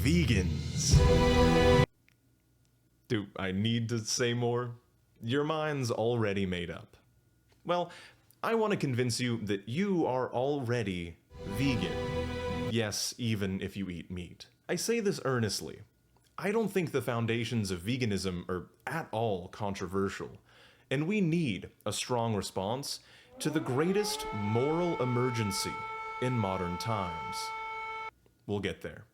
vegans. Do I need to say more? Your mind's already made up. Well, I want to convince you that you are already vegan. Yes, even if you eat meat. I say this earnestly. I don't think the foundations of veganism are at all controversial, and we need a strong response to the greatest moral emergency in modern times. We'll get there.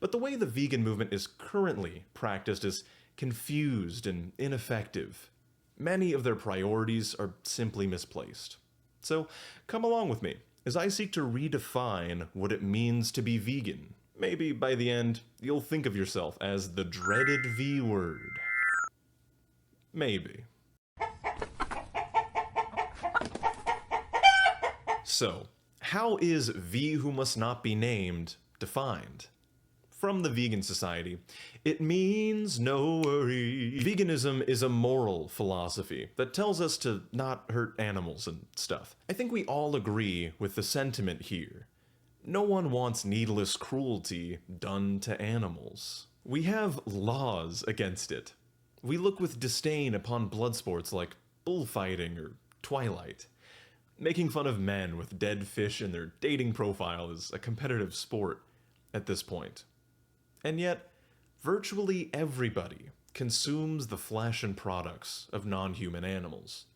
But the way the vegan movement is currently practiced is confused and ineffective. Many of their priorities are simply misplaced. So come along with me as I seek to redefine what it means to be vegan. Maybe by the end, you'll think of yourself as the dreaded V word. Maybe. So, how is V who must not be named defined? From the Vegan Society, it means no worry. Veganism is a moral philosophy that tells us to not hurt animals and stuff. I think we all agree with the sentiment here. No one wants needless cruelty done to animals. We have laws against it. We look with disdain upon blood sports like bullfighting or Twilight. Making fun of men with dead fish in their dating profile is a competitive sport at this point. And yet, virtually everybody consumes the flesh and products of non-human animals.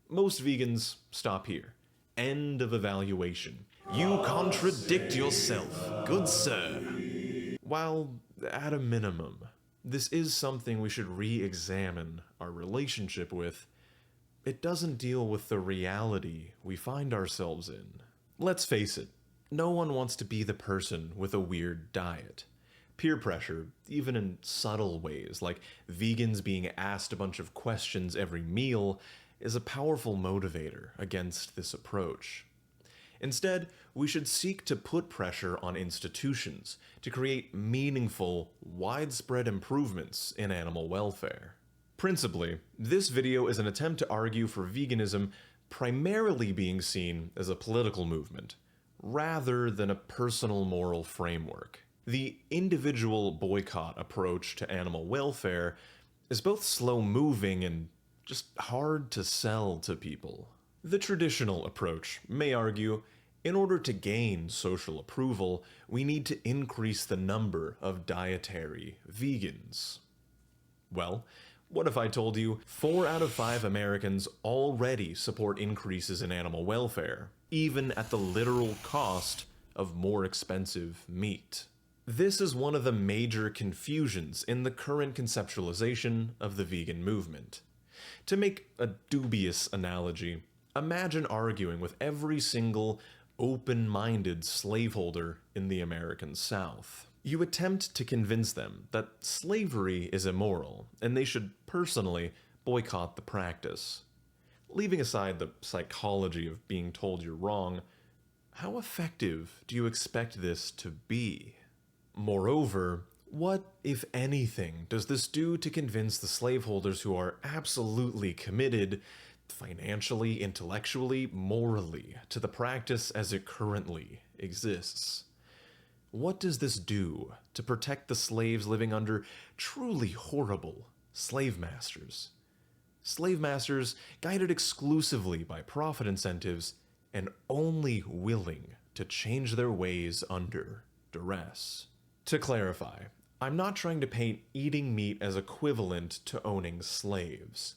Most vegans stop here. End of evaluation. You contradict yourself, good sir. While, at a minimum, this is something we should re-examine our relationship with, it doesn't deal with the reality we find ourselves in. Let's face it, no one wants to be the person with a weird diet. Peer pressure, even in subtle ways, like vegans being asked a bunch of questions every meal, is a powerful motivator against this approach. Instead, we should seek to put pressure on institutions to create meaningful, widespread improvements in animal welfare. Principally, this video is an attempt to argue for veganism primarily being seen as a political movement, rather than a personal moral framework. The individual boycott approach to animal welfare is both slow-moving and just hard to sell to people. The traditional approach may argue, in order to gain social approval, we need to increase the number of dietary vegans. Well, what if I told you 4 out of 5 Americans already support increases in animal welfare, even at the literal cost of more expensive meat? This is one of the major confusions in the current conceptualization of the vegan movement. To make a dubious analogy, imagine arguing with every single open-minded slaveholder in the American South. You attempt to convince them that slavery is immoral and they should personally boycott the practice. Leaving aside the psychology of being told you're wrong, how effective do you expect this to be? Moreover, what, if anything, does this do to convince the slaveholders who are absolutely committed, financially, intellectually, morally, to the practice as it currently exists? What does this do to protect the slaves living under truly horrible slave masters? Slave masters guided exclusively by profit incentives and only willing to change their ways under duress. To clarify, I'm not trying to paint eating meat as equivalent to owning slaves.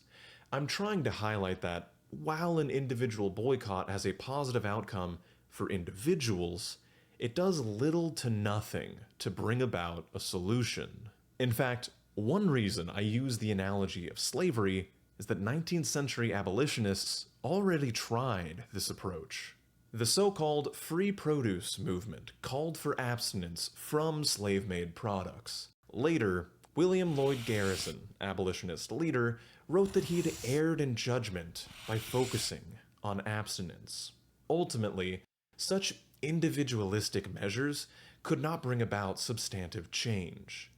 I'm trying to highlight that while an individual boycott has a positive outcome for individuals, it does little to nothing to bring about a solution. In fact, one reason I use the analogy of slavery is that 19th century abolitionists already tried this approach. The so-called free produce movement called for abstinence from slave-made products. Later, William Lloyd Garrison, abolitionist leader, wrote that he had erred in judgment by focusing on abstinence. Ultimately, such individualistic measures could not bring about substantive change.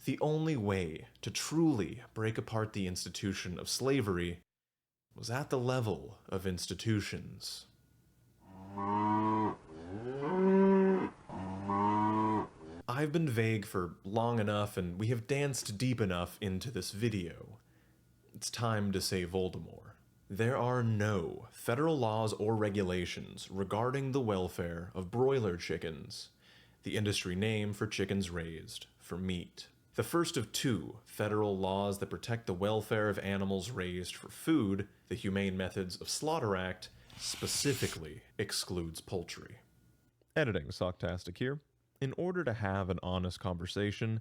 The only way to truly break apart the institution of slavery was at the level of institutions. I've been vague for long enough, and we have danced deep enough into this video. It's time to say Voldemort. There are no federal laws or regulations regarding the welfare of broiler chickens, the industry name for chickens raised for meat. The first of two federal laws that protect the welfare of animals raised for food, the Humane Methods of Slaughter Act, specifically excludes poultry. Editing Socktastic here. In order to have an honest conversation,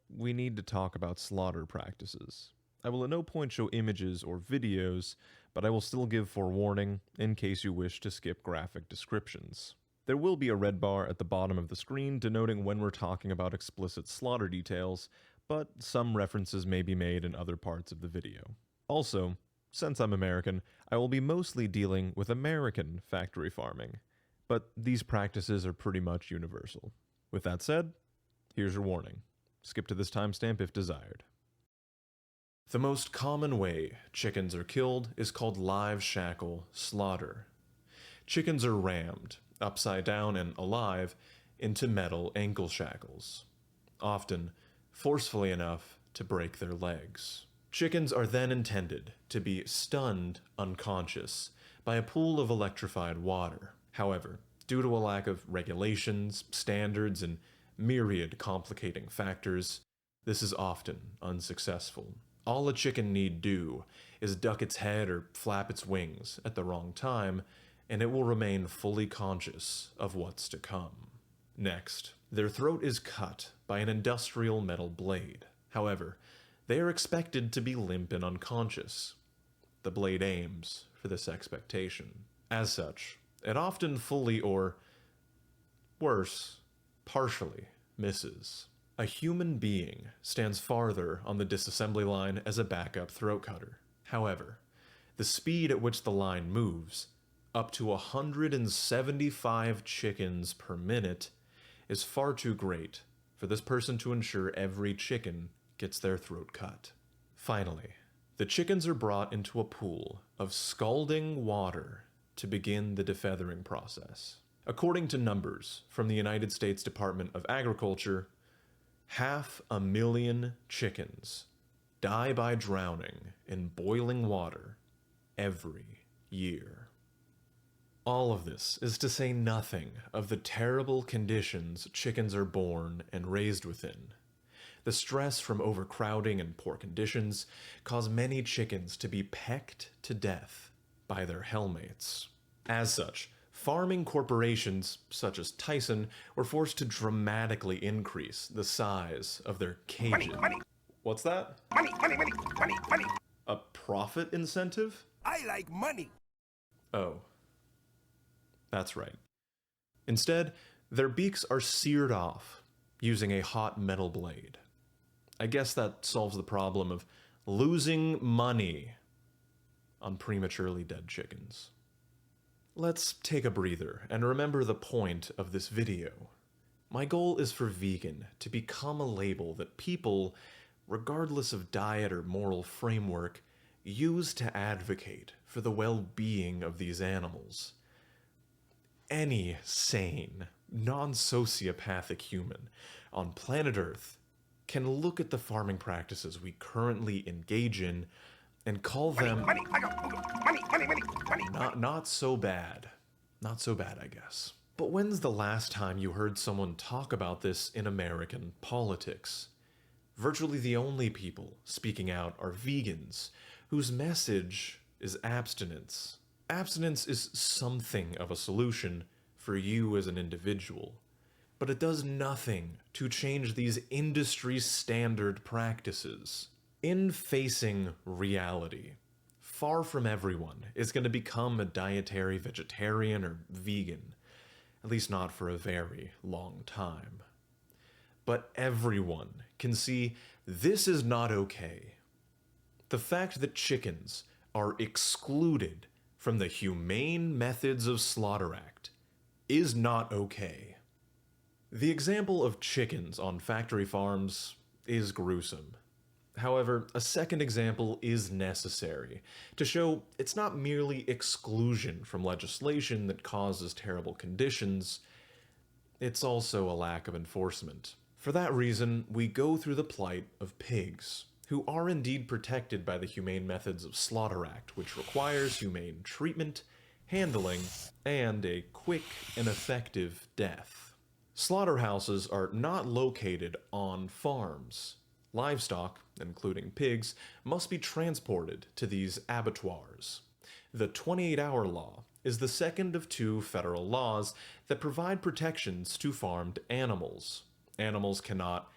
we need to talk about slaughter practices. I will at no point show images or videos, but I will still give forewarning in case you wish to skip graphic descriptions. There will be a red bar at the bottom of the screen denoting when we're talking about explicit slaughter details, but some references may be made in other parts of the video. Also, since I'm American, I will be mostly dealing with American factory farming, but these practices are pretty much universal. With that said, here's your warning. Skip to this timestamp if desired. The most common way chickens are killed is called live shackle slaughter. Chickens are rammed, upside down and alive, into metal ankle shackles, often forcefully enough to break their legs. Chickens are then intended to be stunned unconscious by a pool of electrified water. However, due to a lack of regulations, standards, and myriad complicating factors, this is often unsuccessful. All a chicken need do is duck its head or flap its wings at the wrong time, and it will remain fully conscious of what's to come. Next, their throat is cut by an industrial metal blade. However, they are expected to be limp and unconscious. The blade aims for this expectation. As such, it often fully or, worse, partially misses. A human being stands farther on the disassembly line as a backup throat cutter. However, the speed at which the line moves, up to 175 chickens per minute, is far too great for this person to ensure every chicken gets their throat cut. Finally, the chickens are brought into a pool of scalding water to begin the defeathering process. According to numbers from the United States Department of Agriculture, 500,000 chickens die by drowning in boiling water every year. All of this is to say nothing of the terrible conditions chickens are born and raised within. The stress from overcrowding and poor conditions cause many chickens to be pecked to death by their hellmates. As such, farming corporations, such as Tyson, were forced to dramatically increase the size of their cages. Money. What's that? Money. A profit incentive? I like money. Oh. That's right. Instead, their beaks are seared off using a hot metal blade. I guess that solves the problem of losing money on prematurely dead chickens. Let's take a breather and remember the point of this video. My goal is for vegan to become a label that people, regardless of diet or moral framework, use to advocate for the well-being of these animals. Any sane, non-sociopathic human on planet Earth can look at the farming practices we currently engage in and call them money. Not so bad. Not so bad, I guess. But when's the last time you heard someone talk about this in American politics? Virtually the only people speaking out are vegans, whose message is abstinence. Abstinence is something of a solution for you as an individual, but it does nothing to change these industry standard practices. In facing reality, far from everyone is going to become a dietary vegetarian or vegan, at least not for a very long time. But everyone can see this is not okay. The fact that chickens are excluded from the Humane Methods of Slaughter Act is not okay. The example of chickens on factory farms is gruesome. However, a second example is necessary to show it's not merely exclusion from legislation that causes terrible conditions, it's also a lack of enforcement. For that reason, we go through the plight of pigs, who are indeed protected by the Humane Methods of Slaughter Act, which requires humane treatment, handling, and a quick and effective death. Slaughterhouses are not located on farms. Livestock, including pigs, must be transported to these abattoirs. The 28-hour law is the second of two federal laws that provide protections to farmed animals. Animals cannot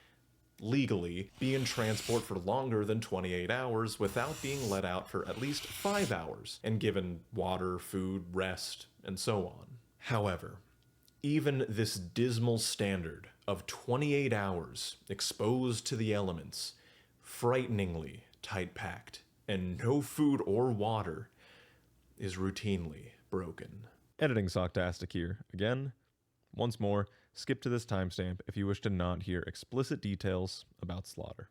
legally be in transport for longer than 28 hours without being let out for at least 5 hours and given water, food, rest, and so on. However, even this dismal standard of 28 hours exposed to the elements, frighteningly tight-packed, and no food or water, is routinely broken. Editing Socktastic here. Again, once more, skip to this timestamp if you wish to not hear explicit details about slaughter.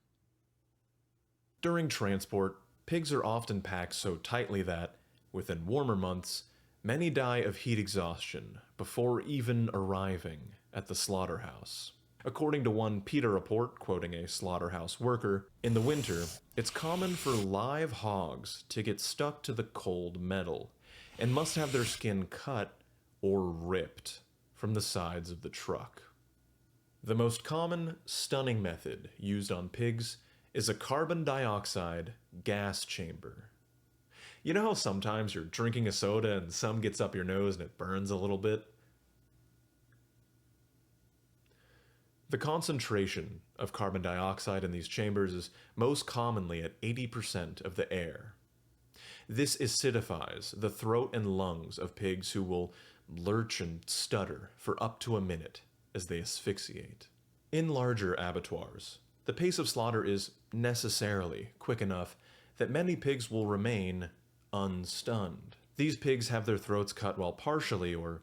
During transport, pigs are often packed so tightly that, within warmer months, many die of heat exhaustion before even arriving at the slaughterhouse. According to one PETA report, quoting a slaughterhouse worker, in the winter, it's common for live hogs to get stuck to the cold metal and must have their skin cut or ripped from the sides of the truck. The most common stunning method used on pigs is a carbon dioxide gas chamber. You know how sometimes you're drinking a soda and some gets up your nose and it burns a little bit? The concentration of carbon dioxide in these chambers is most commonly at 80% of the air. This acidifies the throat and lungs of pigs who will lurch and stutter for up to a minute as they asphyxiate. In larger abattoirs, the pace of slaughter is necessarily quick enough that many pigs will remain unstunned. These pigs have their throats cut while partially or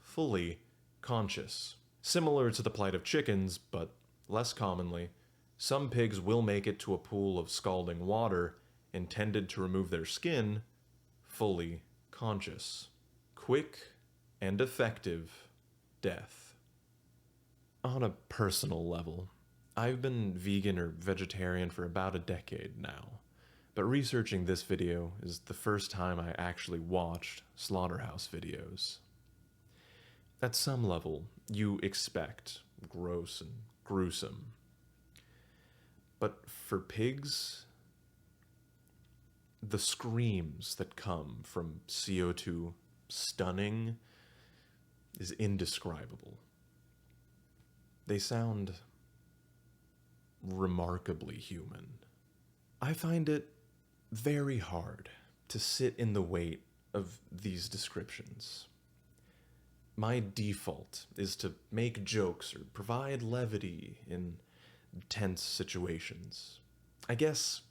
fully conscious. Similar to the plight of chickens, but less commonly, some pigs will make it to a pool of scalding water intended to remove their skin fully conscious. Quick and effective death. On a personal level, I've been vegan or vegetarian for about a decade now, but researching this video is the first time I actually watched slaughterhouse videos. At some level, you expect gross and gruesome. But for pigs, the screams that come from CO2 stunning is indescribable. They sound remarkably human. I find it very hard to sit in the weight of these descriptions. My default is to make jokes or provide levity in tense situations. I guess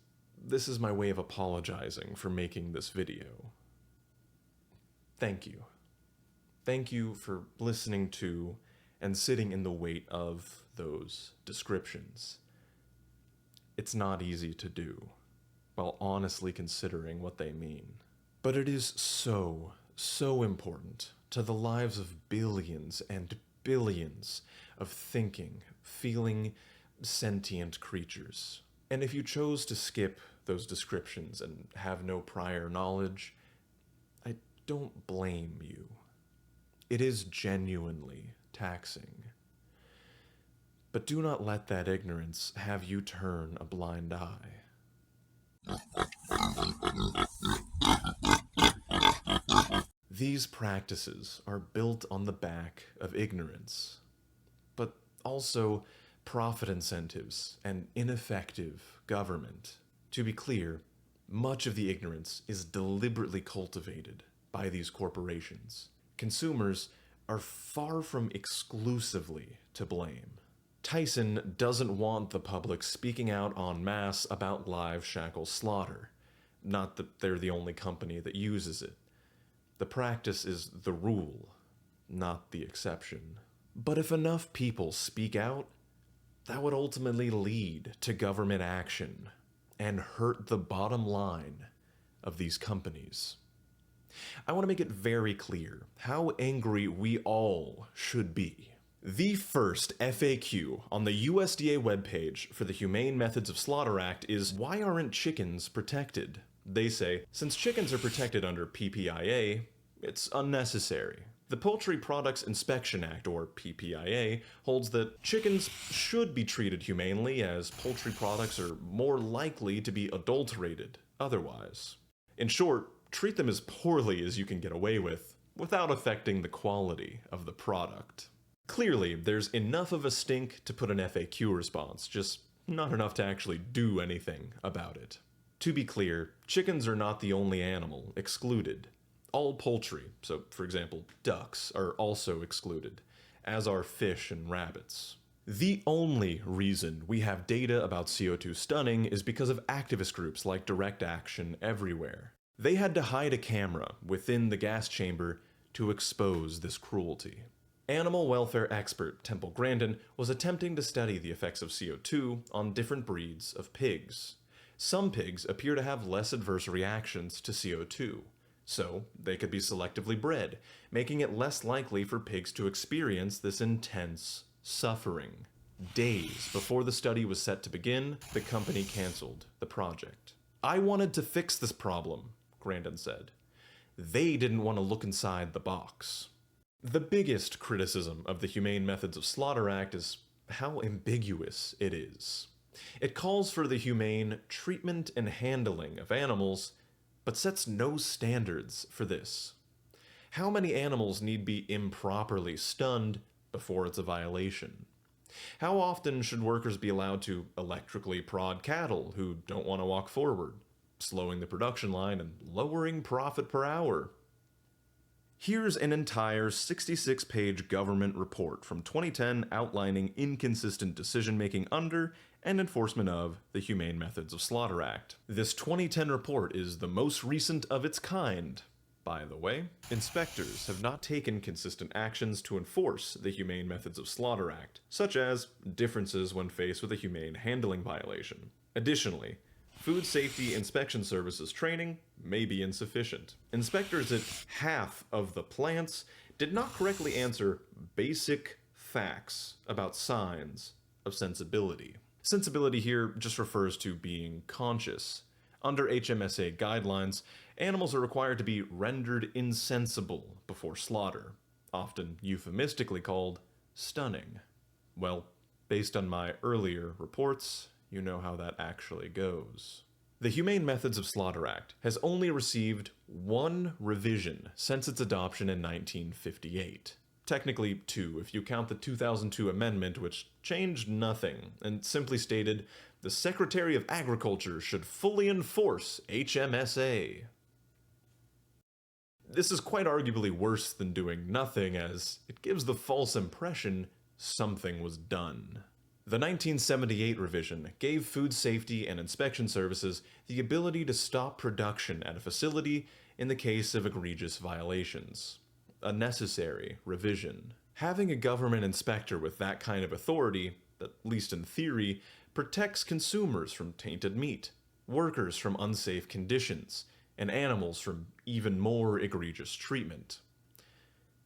this is my way of apologizing for making this video. Thank you. Thank you for listening to and sitting in the weight of those descriptions. It's not easy to do, while honestly considering what they mean. But it is so important to the lives of billions and billions of thinking, feeling, sentient creatures. And if you chose to skip those descriptions and have no prior knowledge, I don't blame you. It is genuinely taxing. But do not let that ignorance have you turn a blind eye. These practices are built on the back of ignorance, but also profit incentives and ineffective government. To be clear, much of the ignorance is deliberately cultivated by these corporations. Consumers are far from exclusively to blame. Tyson doesn't want the public speaking out en masse about live shackle slaughter. Not that they're the only company that uses it. The practice is the rule, not the exception. But if enough people speak out, that would ultimately lead to government action and hurt the bottom line of these companies. I want to make it very clear how angry we all should be. The first FAQ on the USDA webpage for the Humane Methods of Slaughter Act is, why aren't chickens protected? They say, since chickens are protected under PPIA, it's unnecessary. The Poultry Products Inspection Act, or PPIA, holds that chickens should be treated humanely, as poultry products are more likely to be adulterated otherwise. In short, treat them as poorly as you can get away with, without affecting the quality of the product. Clearly, there's enough of a stink to put an FAQ response, just not enough to actually do anything about it. To be clear, chickens are not the only animal excluded. All poultry, so for example, ducks, are also excluded, as are fish and rabbits. The only reason we have data about CO2 stunning is because of activist groups like Direct Action Everywhere. They had to hide a camera within the gas chamber to expose this cruelty. Animal welfare expert Temple Grandin was attempting to study the effects of CO2 on different breeds of pigs. Some pigs appear to have less adverse reactions to CO2. So, they could be selectively bred, making it less likely for pigs to experience this intense suffering. Days before the study was set to begin, the company canceled the project. I wanted to fix this problem, Grandin said. They didn't want to look inside the box. The biggest criticism of the Humane Methods of Slaughter Act is how ambiguous it is. It calls for the humane treatment and handling of animals, but sets no standards for this. How many animals need be improperly stunned before it's a violation? How often should workers be allowed to electrically prod cattle who don't want to walk forward, slowing the production line and lowering profit per hour? Here's an entire 66-page government report from 2010 outlining inconsistent decision-making under and enforcement of the Humane Methods of Slaughter Act. This 2010 report is the most recent of its kind. By the way, inspectors have not taken consistent actions to enforce the Humane Methods of Slaughter Act, such as differences when faced with a humane handling violation. Additionally, food safety inspection services training may be insufficient. Inspectors at half of the plants did not correctly answer basic facts about signs of sensibility. Sensibility here just refers to being conscious. Under HMSA guidelines, animals are required to be rendered insensible before slaughter, often euphemistically called stunning. Well, based on my earlier reports, you know how that actually goes. The Humane Methods of Slaughter Act has only received one revision since its adoption in 1958. Technically two, if you count the 2002 amendment, which changed nothing and simply stated, the Secretary of Agriculture should fully enforce HMSA. This is quite arguably worse than doing nothing, as it gives the false impression something was done. The 1978 revision gave food safety and inspection services the ability to stop production at a facility in the case of egregious violations. A necessary revision. Having a government inspector with that kind of authority, at least in theory, protects consumers from tainted meat, workers from unsafe conditions, and animals from even more egregious treatment.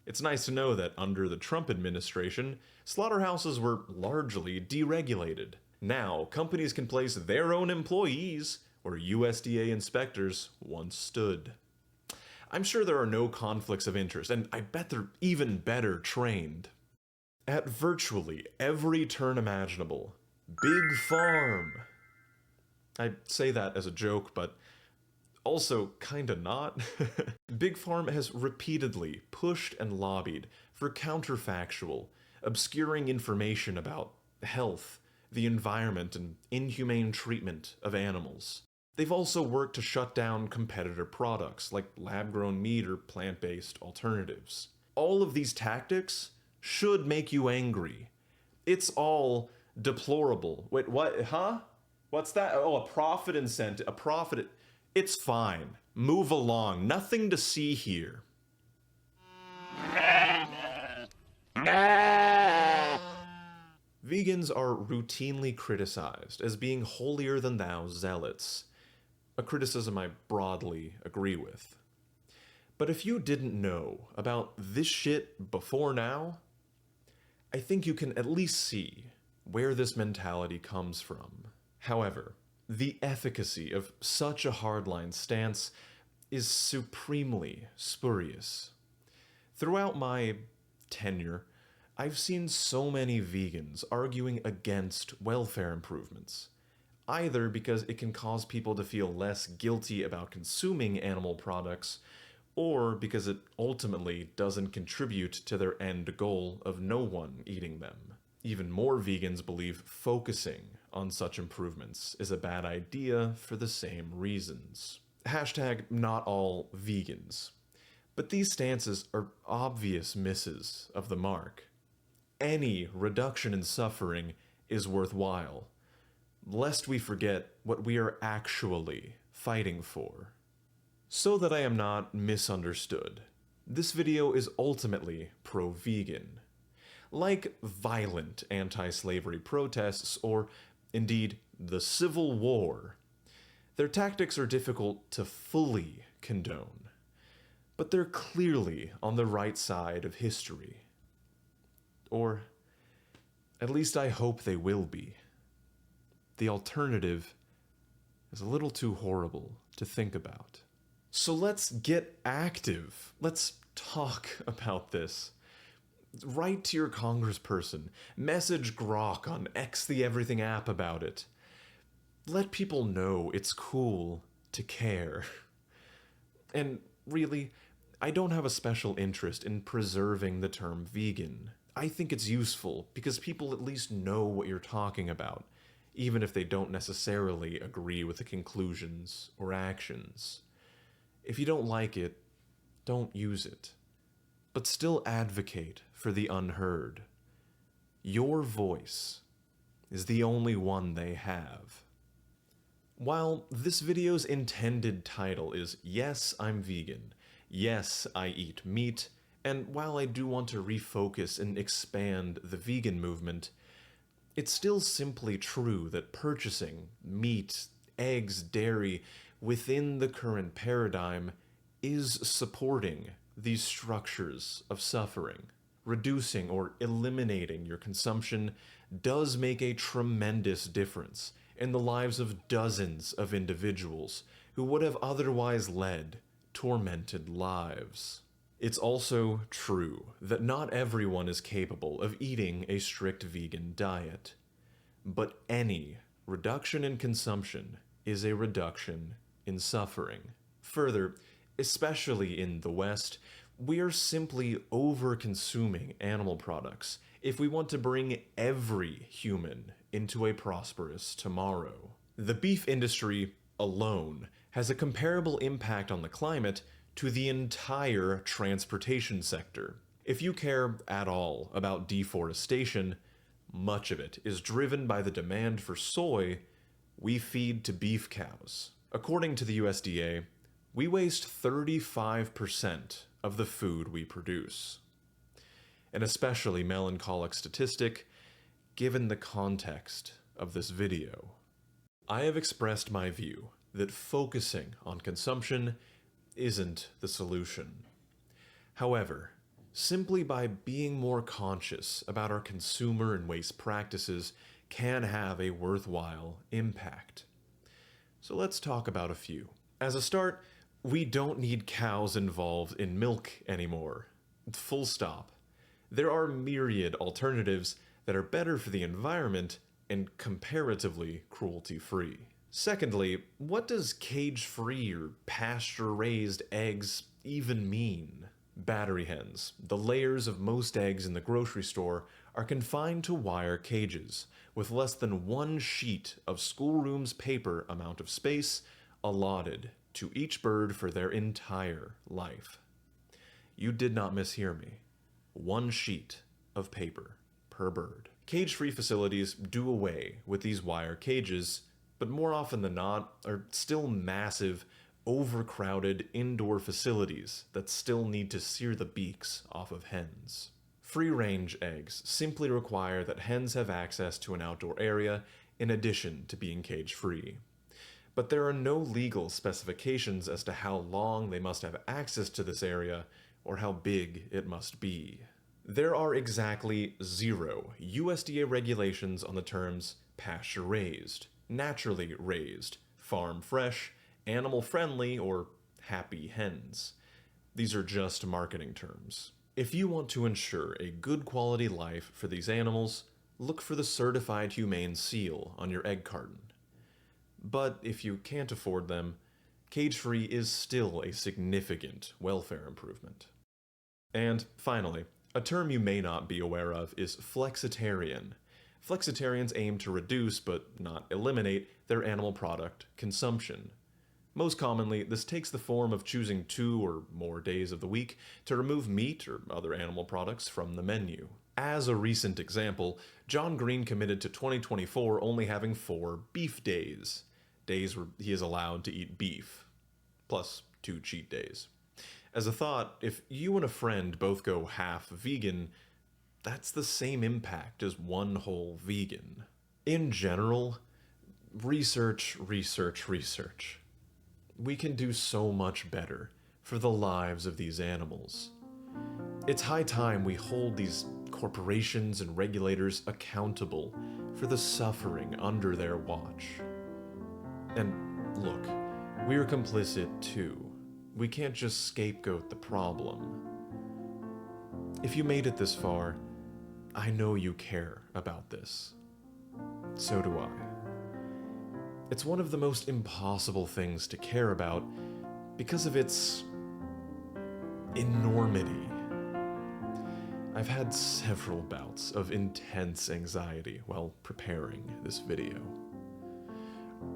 It's nice to know that under the Trump administration, slaughterhouses were largely deregulated. Now, companies can place their own employees where USDA inspectors once stood. I'm sure there are no conflicts of interest, and I bet they're even better trained. At virtually every turn imaginable, Big Farm. I say that as a joke, but also kinda not. Big Farm has repeatedly pushed and lobbied for counterfactual, obscuring information about health, the environment, and inhumane treatment of animals. They've also worked to shut down competitor products like lab-grown meat or plant-based alternatives. All of these tactics should make you angry. It's all deplorable. Wait, what? Huh? What's that? Oh, a profit incentive. A profit. It's fine. Move along. Nothing to see here. Vegans are routinely criticized as being holier-than-thou zealots, a criticism I broadly agree with. But if you didn't know about this shit before now, I think you can at least see where this mentality comes from. However, the efficacy of such a hardline stance is supremely spurious. Throughout my tenure, I've seen so many vegans arguing against welfare improvements, either because it can cause people to feel less guilty about consuming animal products, or because it ultimately doesn't contribute to their end goal of no one eating them. Even more vegans believe focusing on such improvements is a bad idea for the same reasons. Hashtag not all vegans. But these stances are obvious misses of the mark. Any reduction in suffering is worthwhile, lest we forget what we are actually fighting for. So that I am not misunderstood, this video is ultimately pro-vegan. Like violent anti-slavery protests, or indeed the Civil War, their tactics are difficult to fully condone, but they're clearly on the right side of history. Or at least I hope they will be. The alternative is a little too horrible to think about. So let's get active. Let's talk about this. Write to your congressperson. Message Grok on X the Everything app about it. Let people know it's cool to care. And really, I don't have a special interest in preserving the term vegan. I think it's useful because people at least know what you're talking about, even if they don't necessarily agree with the conclusions or actions. If you don't like it, don't use it. But still advocate for the unheard. Your voice is the only one they have. While this video's intended title is Yes, I'm Vegan, Yes, I Eat Meat, and while I do want to refocus and expand the vegan movement, it's still simply true that purchasing meat, eggs, dairy within the current paradigm is supporting these structures of suffering. Reducing or eliminating your consumption does make a tremendous difference in the lives of dozens of individuals who would have otherwise led tormented lives. It's also true that not everyone is capable of eating a strict vegan diet, but any reduction in consumption is a reduction in suffering. Further, especially in the West, we are simply over-consuming animal products if we want to bring every human into a prosperous tomorrow. The beef industry alone has a comparable impact on the climate to the entire transportation sector. If you care at all about deforestation, much of it is driven by the demand for soy we feed to beef cows. According to the USDA, we waste 35% of the food we produce. An especially melancholic statistic, given the context of this video. I have expressed my view that focusing on consumption isn't the solution. However, simply by being more conscious about our consumer and waste practices can have a worthwhile impact. So let's talk about a few. As a start, we don't need cows involved in milk anymore. Full stop. There are myriad alternatives that are better for the environment and comparatively cruelty-free. Secondly, what does cage-free or pasture-raised eggs even mean? Battery hens, the layers of most eggs in the grocery store, are confined to wire cages, with less than one sheet of schoolroom's paper amount of space allotted to each bird for their entire life. You did not mishear me. One sheet of paper per bird. Cage-free facilities do away with these wire cages, but more often than not are still massive, overcrowded indoor facilities that still need to sear the beaks off of hens. Free-range eggs simply require that hens have access to an outdoor area in addition to being cage-free. But there are no legal specifications as to how long they must have access to this area or how big it must be. There are exactly 0 USDA regulations on the terms pasture-raised, naturally raised, farm-fresh, animal-friendly, or happy hens. These are just marketing terms. If you want to ensure a good quality life for these animals, look for the Certified Humane seal on your egg carton. But if you can't afford them, cage-free is still a significant welfare improvement. And finally, a term you may not be aware of is flexitarian. Flexitarians aim to reduce, but not eliminate, their animal product consumption. Most commonly, this takes the form of choosing 2 or more days of the week to remove meat or other animal products from the menu. As a recent example, John Green committed to 2024 only having 4 beef days. Days where he is allowed to eat beef, plus 2 cheat days. As a thought, if you and a friend both go half vegan, that's the same impact as one whole vegan. In general, research. We can do so much better for the lives of these animals. It's high time we hold these corporations and regulators accountable for the suffering under their watch. And look, we're complicit too. We can't just scapegoat the problem. If you made it this far, I know you care about this. So do I. It's one of the most impossible things to care about because of its enormity. I've had several bouts of intense anxiety while preparing this video.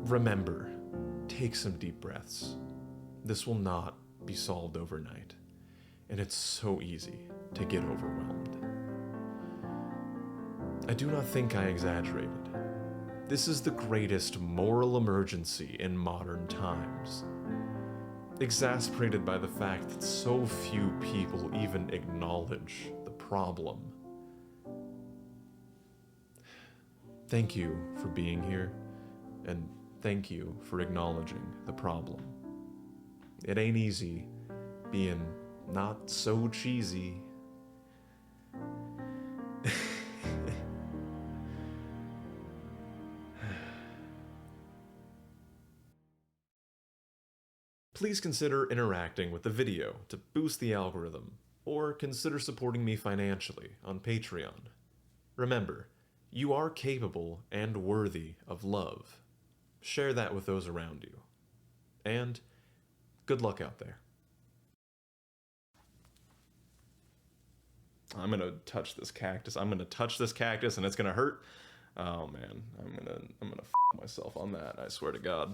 Remember, take some deep breaths. This will not be solved overnight, and it's so easy to get overwhelmed. I do not think I exaggerated. This is the greatest moral emergency in modern times, exasperated by the fact that so few people even acknowledge the problem. Thank you for being here, and thank you for acknowledging the problem. It ain't easy being not so cheesy. Please consider interacting with the video to boost the algorithm, or consider supporting me financially on Patreon. Remember, you are capable and worthy of love. Share that with those around you. And good luck out there. I'm gonna touch this cactus. I'm gonna touch this cactus and it's gonna hurt. Oh man, I'm gonna f myself on that, I swear to God.